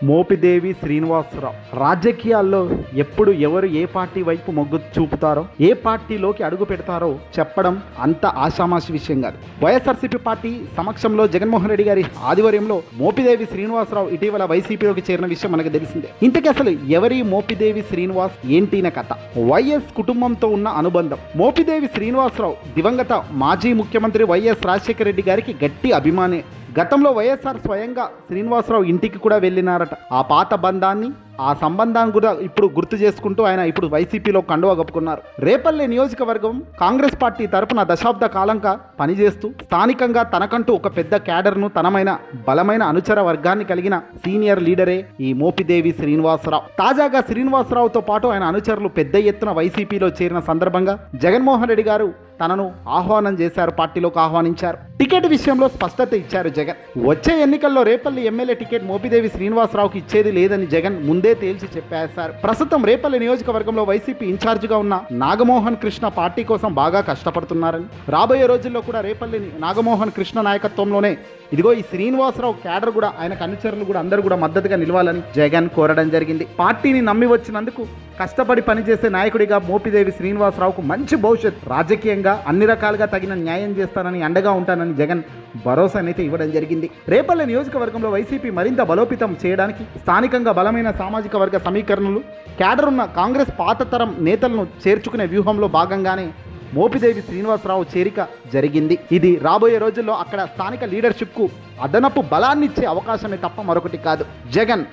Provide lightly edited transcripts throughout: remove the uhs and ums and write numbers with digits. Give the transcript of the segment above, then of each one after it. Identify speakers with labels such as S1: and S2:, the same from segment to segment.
S1: మోపిదేవి శ్రీనివాసరావు రాజకీయాల్లో ఎప్పుడు ఎవరు ఏ పార్టీ వైపు మొగ్గు చూపుతారో, ఏ పార్టీలోకి అడుగు పెడతారో చెప్పడం అంత ఆషామాషి విషయం కాదు. వైఎస్ఆర్సీపీ పార్టీ సమక్షంలో జగన్మోహన్ రెడ్డి గారి ఆధ్వర్యంలో మోపిదేవి శ్రీనివాసరావు ఇటీవల వైసీపీలోకి చేరిన విషయం మనకు తెలిసిందే. ఇంతకీ అసలు ఎవరి మోపిదేవి శ్రీనివాస్, ఏంటిన కథ? వైఎస్ కుటుంబంతో ఉన్న అనుబంధం. మోపిదేవి శ్రీనివాసరావు దివంగత మాజీ ముఖ్యమంత్రి వైఎస్ రాజశేఖర రెడ్డి గారికి గట్టి అభిమాని. గతంలో వైఎస్ఆర్ స్వయంగా శ్రీనివాసరావు ఇంటికి కూడా వెళ్ళినారట. ఆ పాత బంధాన్ని, ఆ సంబంధాన్ని కూడా ఇప్పుడు గుర్తు చేసుకుంటూ ఆయన ఇప్పుడు వైసీపీలో కండువా కప్పుకున్నారు. రేపల్లె నియోజకవర్గం కాంగ్రెస్ పార్టీ తరపున దశాబ్ద కాలంగా పనిచేస్తూ స్థానికంగా తనకంటూ ఒక పెద్ద క్యాడర్ను, తనమైన బలమైన అనుచర వర్గాన్ని కలిగిన సీనియర్ లీడరే ఈ మోపిదేవి శ్రీనివాసరావు. తాజాగా శ్రీనివాసరావుతో పాటు ఆయన అనుచరులు పెద్ద ఎత్తున వైసీపీలో చేరిన సందర్భంగా జగన్మోహన్ రెడ్డి గారు తనను ఆహ్వానం చేశారు, పార్టీలోకి ఆహ్వానించారు. టికెట్ విషయంలో స్పష్టత ఇచ్చారు జగన్. వచ్చే ఎన్నికల్లో రేపల్లి ఎమ్మెల్యే టికెట్ మోపిదేవి శ్రీనివాసరావుకి ఇచ్చేది లేదని జగన్ ముందే తేల్చి చెప్పేశారు. ప్రస్తుతం రేపల్లి నియోజకవర్గంలో వైసీపీ ఇన్ఛార్జిగా ఉన్న నాగమోహన్ కృష్ణ పార్టీ కోసం బాగా కష్టపడుతున్నారని, రాబోయే రోజుల్లో కూడా రేపల్లి నాగమోహన్ కృష్ణ నాయకత్వంలోనే ఇదిగో ఈ శ్రీనివాసరావు క్యాడర్ కూడా, ఆయనకు అనుచరులు కూడా అందరూ కూడా మద్దతుగా నిలవాలని జగన్ కోరడం జరిగింది. పార్టీని నమ్మి వచ్చినందుకు కష్టపడి పనిచేసే నాయకుడిగా మోపిదేవి శ్రీనివాసరావుకు మంచి భవిష్యత్, రాజకీయంగా అన్ని రకాలుగా తగిన న్యాయం చేస్తానని, అండగా ఉంటానని జగన్ భరోసానైతే ఇవ్వడం జరిగింది. రేపల్లె నియోజకవర్గంలో వైసీపీ మరింత బలోపేతం చేయడానికి స్థానికంగా బలమైన సామాజిక వర్గ సమీకరణలు, క్యాడర్ ఉన్న కాంగ్రెస్ పాత తరం నేతలను చేర్చుకునే వ్యూహంలో భాగంగానే మోపిదేవి శ్రీనివాసరావు చేరిక జరిగింది. ఇది రాబోయే రోజుల్లో అక్కడ స్థానిక లీడర్షిప్కు అదనపు బలాన్నిచ్చే అవకాశమే తప్ప మరొకటి కాదు. జగన్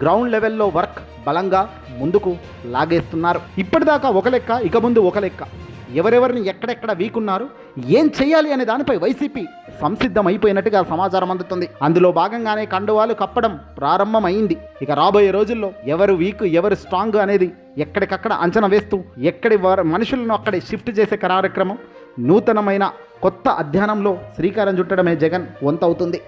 S1: గ్రౌండ్ లెవెల్లో వర్క్ బలంగా ముందుకు లాగేస్తున్నారు. ఇప్పటిదాకా ఒక లెక్క, ఇక ముందు ఒక లెక్క. ఎవరెవరిని ఎక్కడెక్కడ వీకున్నారు, ఏం చేయాలి అనే దానిపై వైసీపీ సంసిద్ధమైపోయినట్టుగా సమాచారం అందుతుంది. అందులో భాగంగానే కండువాలు కప్పడం ప్రారంభమైంది. ఇక రాబోయే రోజుల్లో ఎవరు వీక్, ఎవరు స్ట్రాంగ్ అనేది ఎక్కడికక్కడ అంచనా వేస్తూ ఎక్కడి మనుషులను అక్కడే షిఫ్ట్ చేసే కార్యక్రమం, నూతనమైన కొత్త అధ్యయనంలో శ్రీకారం చుట్టడమే జగన్ వంతవుతుంది.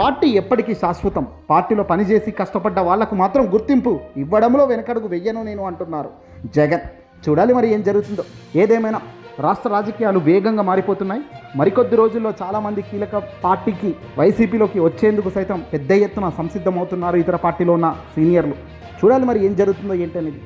S1: పార్టీ ఎప్పటికీ శాశ్వతం. పార్టీలో పనిచేసి కష్టపడ్డ వాళ్లకు మాత్రం గుర్తింపు ఇవ్వడంలో వెనకడుగు వెయ్యను నేను అంటున్నారు జగన్. చూడాలి మరి ఏం జరుగుతుందో. ఏదేమైనా రాష్ట్ర రాజకీయాలు వేగంగా మారిపోతున్నాయి. మరికొద్ది రోజుల్లో చాలామంది కీలక పార్టీకి, వైసీపీలోకి వచ్చేందుకు సైతం పెద్ద ఎత్తున సంసిద్ధమవుతున్నారు ఇతర పార్టీలో ఉన్న సీనియర్లు. చూడాలి మరి ఏం జరుగుతుందో ఏంటనేది.